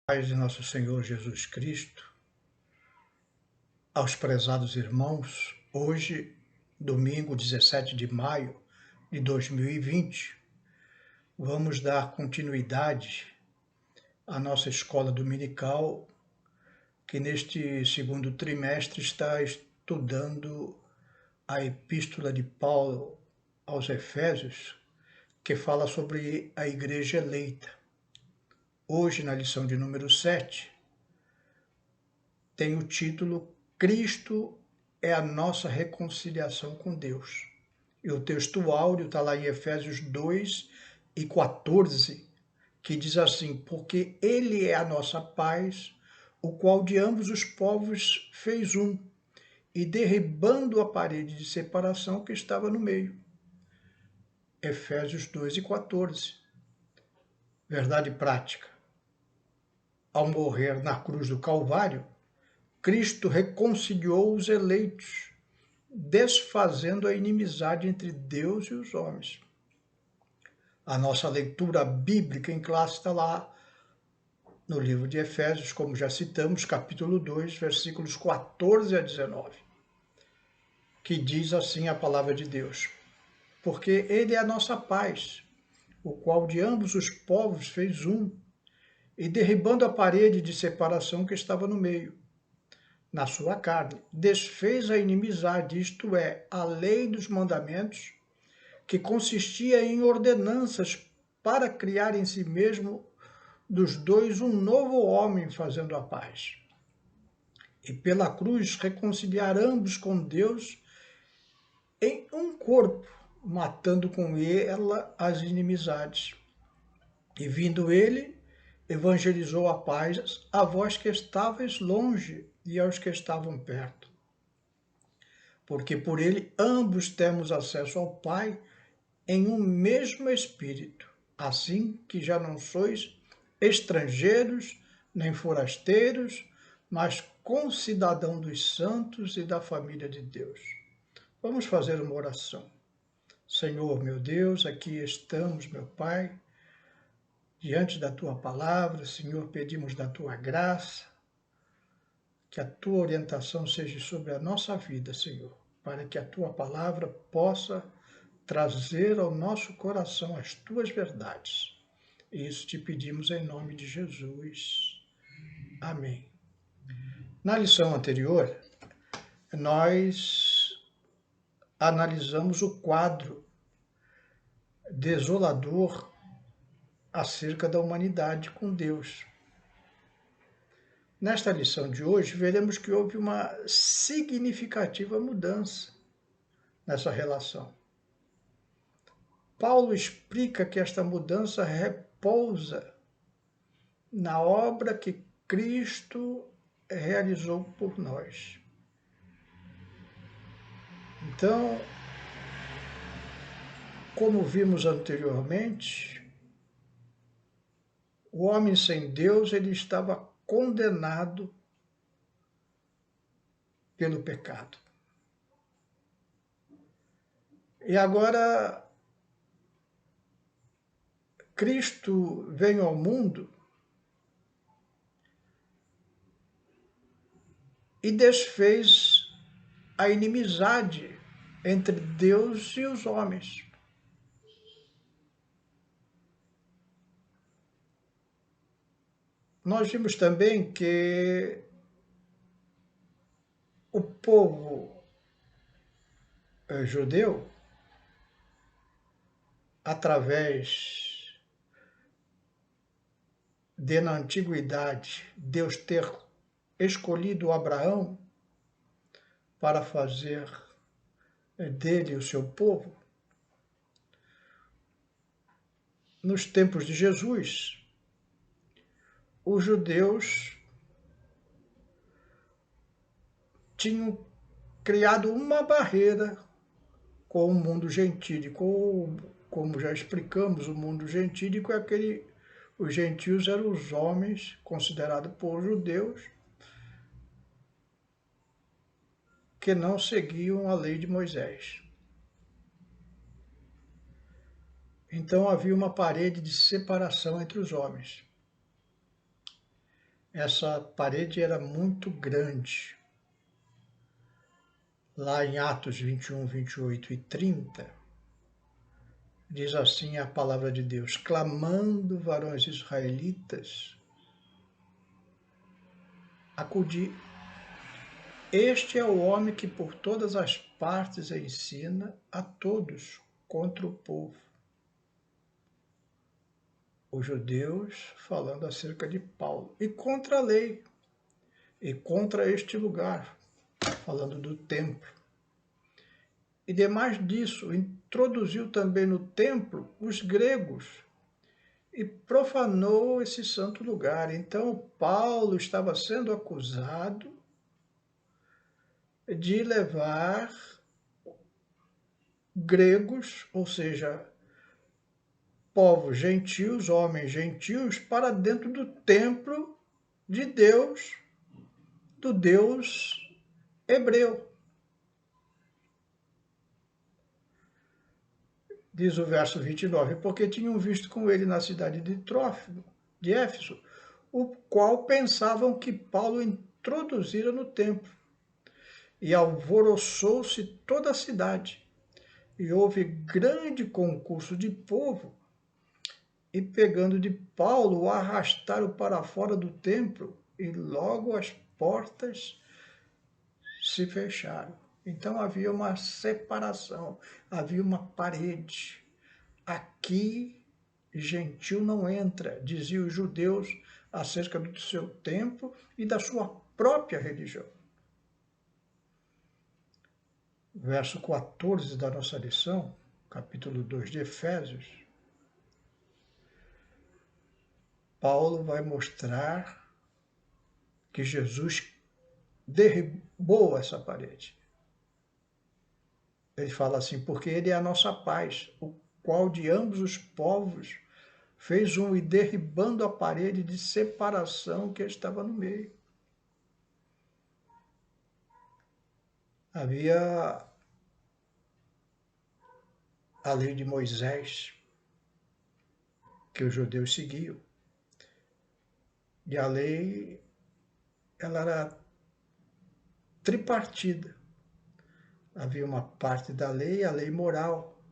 Paz de nosso Senhor Jesus Cristo, aos prezados irmãos, hoje, domingo 17 de maio de 2020, vamos dar continuidade à nossa escola dominical, que neste segundo trimestre está estudando a Epístola de Paulo aos Efésios, que fala sobre a Igreja eleita. Hoje, na lição de número 7, tem o título Cristo é a nossa reconciliação com Deus. E o texto áureo está lá em Efésios 2:14, que diz assim: porque ele é a nossa paz, o qual de ambos os povos fez um, e derribando a parede de separação que estava no meio. Efésios 2:14. Verdade prática. Ao morrer na cruz do Calvário, Cristo reconciliou os eleitos, desfazendo a inimizade entre Deus e os homens. A nossa leitura bíblica em classe está lá no livro de Efésios, como já citamos, capítulo 2, versículos 14 a 19, que diz assim a palavra de Deus: porque ele é a nossa paz, o qual de ambos os povos fez um, e derribando a parede de separação que estava no meio, na sua carne, desfez a inimizade, isto é, a lei dos mandamentos, que consistia em ordenanças para criar em si mesmo dos dois um novo homem, fazendo a paz. E pela cruz reconciliar ambos com Deus em um corpo, matando com ela as inimizades. E vindo ele, evangelizou a paz a vós que estavais longe e aos que estavam perto. Porque por ele ambos temos acesso ao Pai em um mesmo Espírito, assim que já não sois estrangeiros nem forasteiros, mas concidadão dos santos e da família de Deus. Vamos fazer uma oração. Senhor, meu Deus, aqui estamos, meu Pai, diante da Tua palavra. Senhor, pedimos da Tua graça, que a Tua orientação seja sobre a nossa vida, Senhor, para que a Tua palavra possa trazer ao nosso coração as Tuas verdades. E isso te pedimos em nome de Jesus. Amém. Na lição anterior, nós analisamos o quadro desolador acerca da humanidade com Deus. Nesta lição de hoje, veremos que houve uma significativa mudança nessa relação. Paulo explica que esta mudança repousa na obra que Cristo realizou por nós. Então, como vimos anteriormente, o homem sem Deus, ele estava condenado pelo pecado. E agora, Cristo veio ao mundo e desfez a inimizade entre Deus e os homens. Nós vimos também que o povo judeu, através de, na antiguidade, Deus ter escolhido Abraão para fazer dele o seu povo, nos tempos de Jesus, os judeus tinham criado uma barreira com o mundo gentílico. Como já explicamos, o mundo gentílico é aquele... Os gentios eram os homens considerados por judeus que não seguiam a lei de Moisés. Então havia uma parede de separação entre os homens. essa parede era muito grande. Lá em Atos 21, 28 e 30, diz assim a palavra de Deus: clamando varões israelitas, acudi. Este é o homem que por todas as partes ensina a todos contra o povo. Os judeus falando acerca de Paulo, e contra a lei, e contra este lugar, falando do templo. E demais disso, introduziu também no templo os gregos e profanou esse santo lugar. Então, Paulo estava sendo acusado de levar gregos, ou seja, povos gentios, homens gentios, para dentro do templo de Deus, do Deus hebreu. Diz o verso 29, porque tinham visto com ele na cidade de Trófimo, de Éfeso, o qual pensavam que Paulo introduzira no templo. E alvoroçou-se toda a cidade, e houve grande concurso de povo, e pegando de Paulo, o arrastaram para fora do templo, e logo as portas se fecharam. Então havia uma separação, havia uma parede. Aqui, gentil não entra, diziam os judeus acerca do seu templo e da sua própria religião. Verso 14 da nossa lição, capítulo 2 de Efésios, Paulo vai mostrar que Jesus derrubou essa parede. Ele fala assim, porque ele é a nossa paz, o qual de ambos os povos fez um, e derribando a parede de separação que estava no meio. Havia a lei de Moisés, que os judeus seguiam. E a lei, ela era tripartida. Havia uma parte da lei, a lei moral,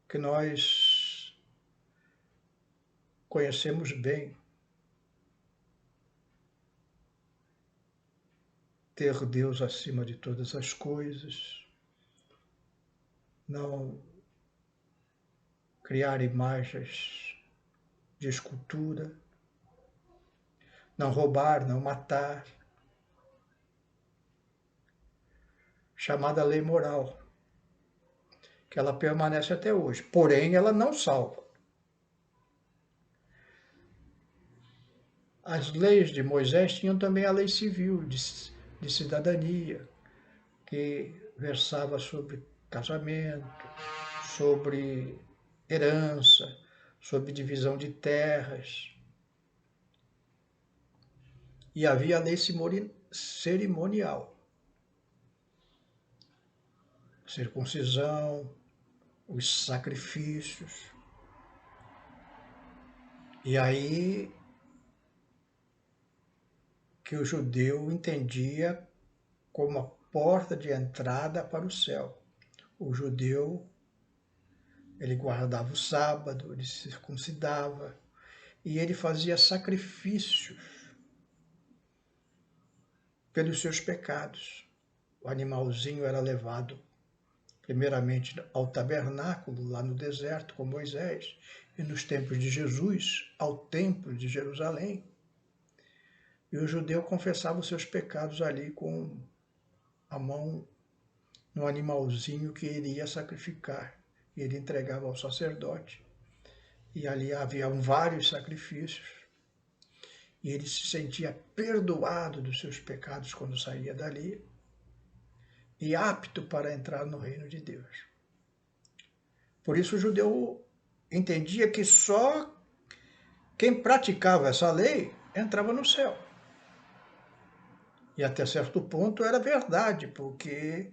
que nós conhecemos bem. Ter Deus acima de todas as coisas, não criar imagens de escultura, não roubar, não matar, chamada lei moral, que ela permanece até hoje, porém ela não salva. As leis de Moisés tinham também a lei civil, de cidadania, que versava sobre casamento, sobre herança, sobre divisão de terras. E havia a lei cerimonial, circuncisão, os sacrifícios. E aí que o judeu entendia como a porta de entrada para o céu. O judeu, ele guardava o sábado, ele se circuncidava e ele fazia sacrifícios pelos seus pecados. O animalzinho era levado primeiramente ao tabernáculo, lá no deserto, com Moisés, e nos tempos de Jesus, ao templo de Jerusalém. E o judeu confessava os seus pecados ali com a mão no animalzinho que ele ia sacrificar. E ele entregava ao sacerdote. E ali haviam vários sacrifícios. E ele se sentia perdoado dos seus pecados quando saía dali e apto para entrar no reino de Deus. Por isso o judeu entendia que só quem praticava essa lei entrava no céu. E até certo ponto era verdade, porque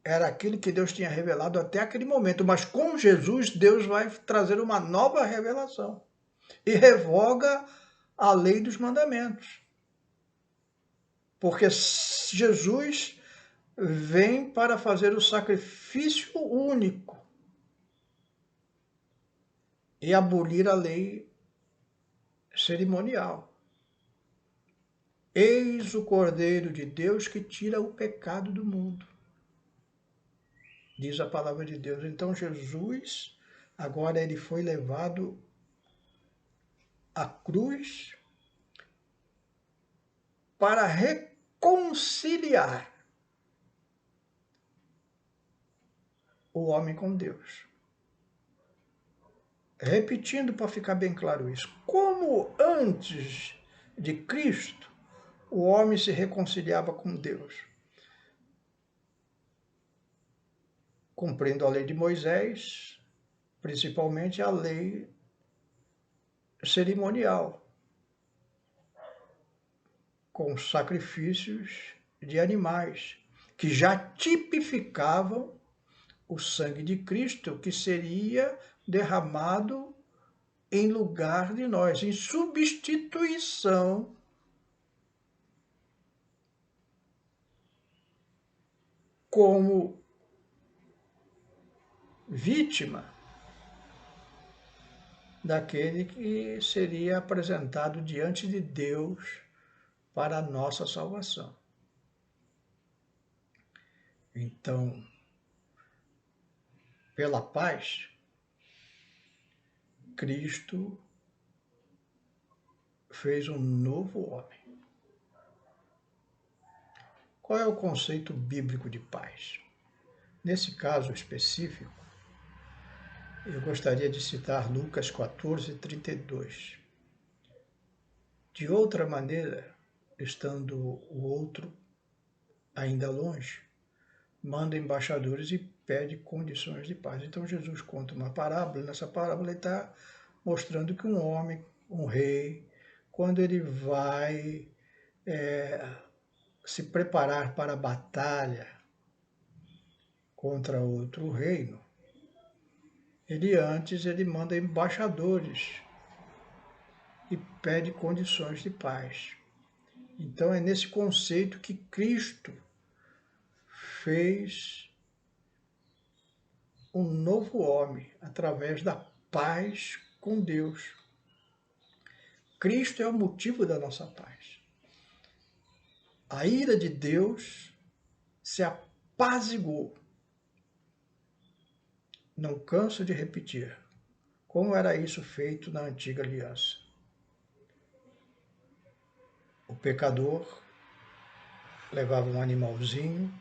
era aquilo que Deus tinha revelado até aquele momento. Mas com Jesus, Deus vai trazer uma nova revelação e revoga a lei dos mandamentos. Porque Jesus vem para fazer o sacrifício único e abolir a lei cerimonial. Eis o Cordeiro de Deus que tira o pecado do mundo, diz a palavra de Deus. Então Jesus, agora ele foi levado à cruz para reconciliar o homem com Deus. Repetindo para ficar bem claro isso, como antes de Cristo o homem se reconciliava com Deus? Cumprindo a lei de Moisés, principalmente a lei cerimonial, com sacrifícios de animais, que já tipificavam o sangue de Cristo, que seria derramado em lugar de nós, em substituição como vítima daquele que seria apresentado diante de Deus para a nossa salvação. Então, pela paz, Cristo fez um novo homem. Qual é o conceito bíblico de paz? Nesse caso específico, eu gostaria de citar Lucas 14:32. De outra maneira, estando o outro ainda longe, manda embaixadores e pede condições de paz. Então Jesus conta uma parábola. Nessa parábola ele está mostrando que um homem, um rei, quando ele vai se preparar para a batalha contra outro reino, ele manda embaixadores e pede condições de paz. Então é nesse conceito que Cristo fez um novo homem através da paz com Deus. Cristo é o motivo da nossa paz. A ira de Deus se apaziguou. Não canso de repetir como era isso feito na antiga aliança. O pecador levava um animalzinho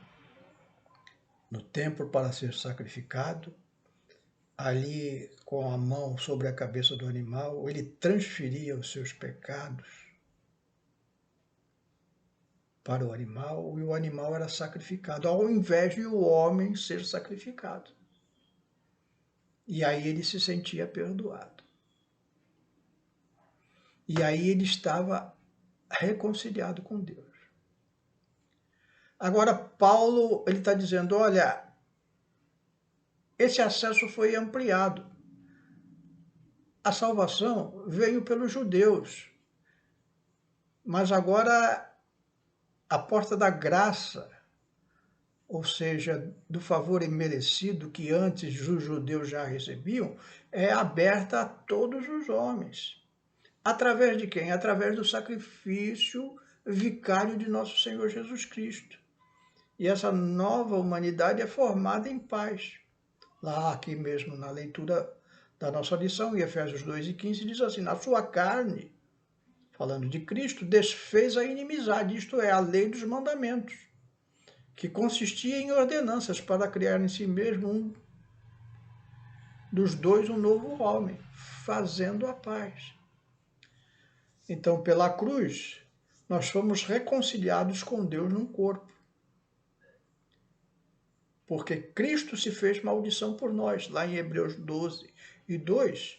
no templo para ser sacrificado. Ali, com a mão sobre a cabeça do animal, ele transferia os seus pecados para o animal e o animal era sacrificado, ao invés de o homem ser sacrificado. E aí ele se sentia perdoado. E aí ele estava reconciliado com Deus. Agora, Paulo ele está dizendo, olha, esse acesso foi ampliado. A salvação veio pelos judeus, mas agora a porta da graça, ou seja, do favor imerecido que antes os judeus já recebiam, é aberta a todos os homens. Através de quem? Através do sacrifício vicário de nosso Senhor Jesus Cristo. E essa nova humanidade é formada em paz. Lá, aqui mesmo, na leitura da nossa lição, em Efésios 2:15, diz assim, na sua carne, falando de Cristo, desfez a inimizade, isto é, a lei dos mandamentos, que consistia em ordenanças para criar em si mesmo um dos dois um novo homem, fazendo a paz. Então, pela cruz, nós fomos reconciliados com Deus num corpo. Porque Cristo se fez maldição por nós. Lá em Hebreus 12:2,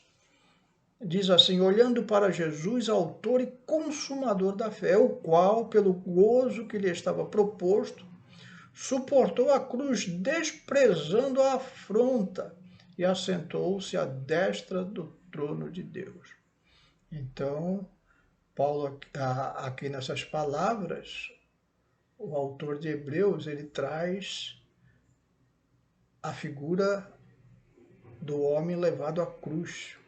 diz assim, olhando para Jesus, autor e consumador da fé, o qual, pelo gozo que lhe estava proposto, suportou a cruz, desprezando a afronta, e assentou-se à destra do trono de Deus. Então, Paulo, aqui nessas palavras, o autor de Hebreus, ele traz a figura do homem levado à cruz.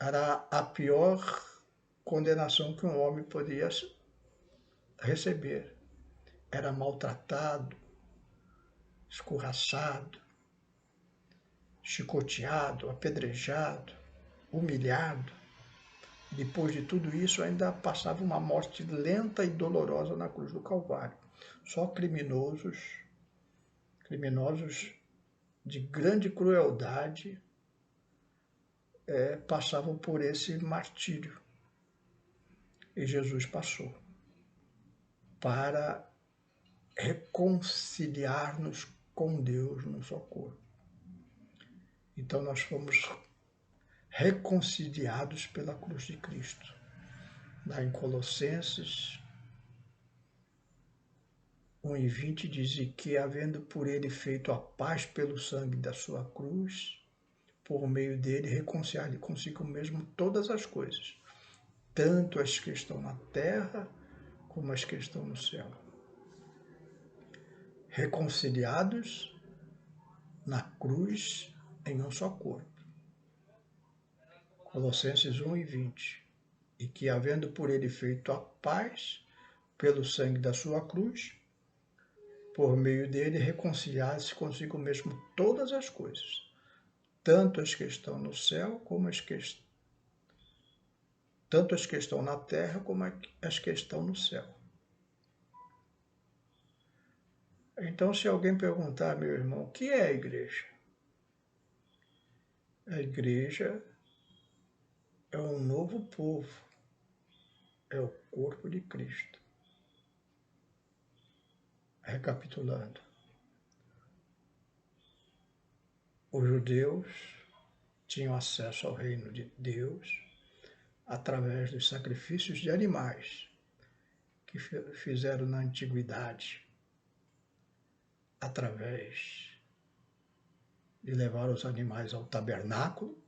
Era a pior condenação que um homem podia receber. Era maltratado, escorraçado, chicoteado, apedrejado, humilhado. Depois de tudo isso, ainda passava uma morte lenta e dolorosa na cruz do Calvário. Só criminosos de grande crueldade passavam por esse martírio. E Jesus passou para reconciliar-nos com Deus num só corpo. Então nós fomos reconciliados pela cruz de Cristo. Lá em Colossenses 1:20 diz que, havendo por ele feito a paz pelo sangue da sua cruz, por meio dele reconciliar consigo mesmo todas as coisas, tanto as que estão na terra como as que estão no céu. Reconciliados na cruz em um só corpo. Colossenses 1:20. E que, havendo por ele feito a paz pelo sangue da sua cruz, por meio dele reconciliar-se consigo mesmo todas as coisas, tanto as que estão no céu como tanto as que estão na terra como as que estão no céu. Então, se alguém perguntar, meu irmão, o que é a igreja? A igreja é um novo povo, é o corpo de Cristo. Recapitulando, os judeus tinham acesso ao reino de Deus através dos sacrifícios de animais que fizeram na antiguidade, através de levar os animais ao tabernáculo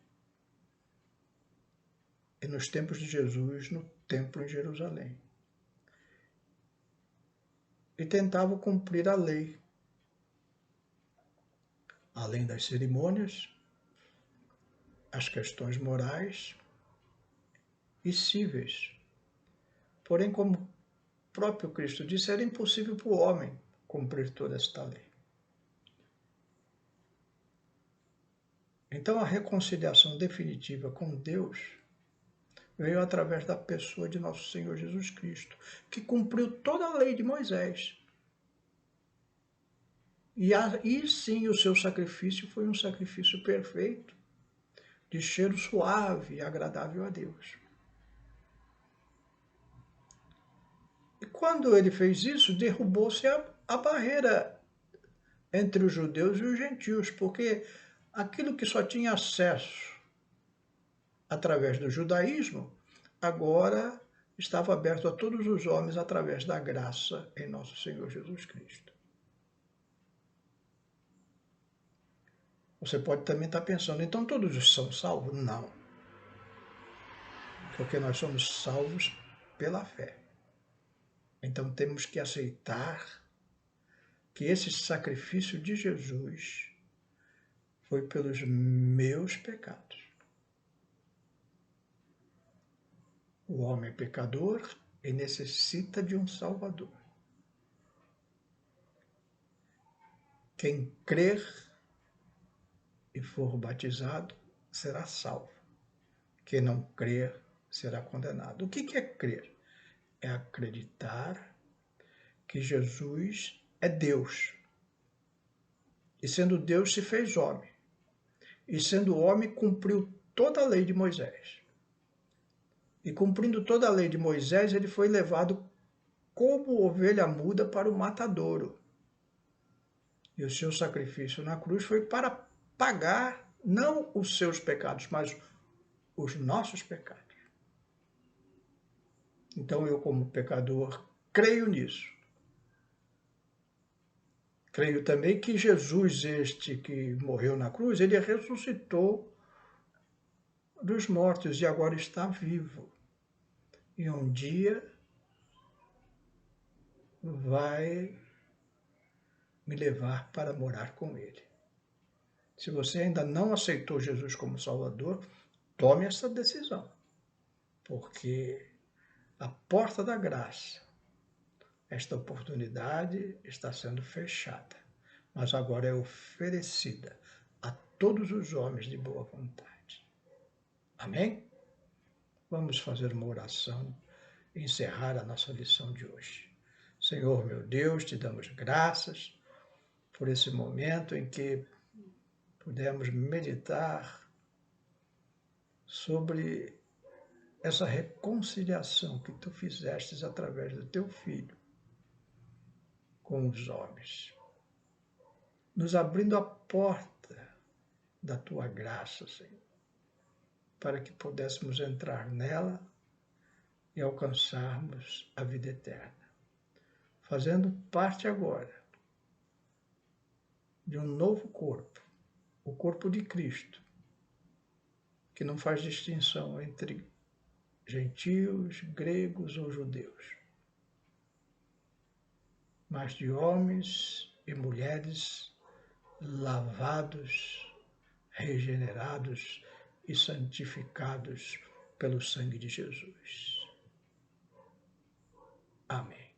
e, nos tempos de Jesus, no templo em Jerusalém. E tentavam cumprir a lei, além das cerimônias, as questões morais e cíveis. Porém, como o próprio Cristo disse, era impossível para o homem cumprir toda esta lei. Então, a reconciliação definitiva com Deus veio através da pessoa de nosso Senhor Jesus Cristo, que cumpriu toda a lei de Moisés. E sim, o seu sacrifício foi um sacrifício perfeito, de cheiro suave e agradável a Deus. E quando ele fez isso, derrubou-se a barreira entre os judeus e os gentios, porque aquilo que só tinha acesso através do judaísmo, agora estava aberto a todos os homens através da graça em nosso Senhor Jesus Cristo. Você pode também estar pensando, então todos são salvos? Não. Porque nós somos salvos pela fé. Então temos que aceitar que esse sacrifício de Jesus foi pelos meus pecados. O homem é pecador e necessita de um Salvador. Quem crer e for batizado será salvo. Quem não crer será condenado. O que é crer? É acreditar que Jesus é Deus. E sendo Deus, se fez homem. E sendo homem, cumpriu toda a lei de Moisés. E cumprindo toda a lei de Moisés, ele foi levado como ovelha muda para o matadouro. E o seu sacrifício na cruz foi para pagar não os seus pecados, mas os nossos pecados. Então eu, como pecador, creio nisso. Creio também que Jesus, este que morreu na cruz, ele ressuscitou dos mortos e agora está vivo. e um dia vai me levar para morar com Ele. Se você ainda não aceitou Jesus como Salvador, tome essa decisão, porque a porta da graça, esta oportunidade está sendo fechada, mas agora é oferecida a todos os homens de boa vontade. Amém? Vamos fazer uma oração e encerrar a nossa lição de hoje. Senhor, meu Deus, te damos graças por esse momento em que pudemos meditar sobre essa reconciliação que tu fizestes através do teu Filho com os homens, nos abrindo a porta da tua graça, Senhor, para que pudéssemos entrar nela e alcançarmos a vida eterna, fazendo parte agora de um novo corpo, o corpo de Cristo, que não faz distinção entre gentios, gregos ou judeus, mas de homens e mulheres lavados, regenerados e santificados pelo sangue de Jesus. Amém.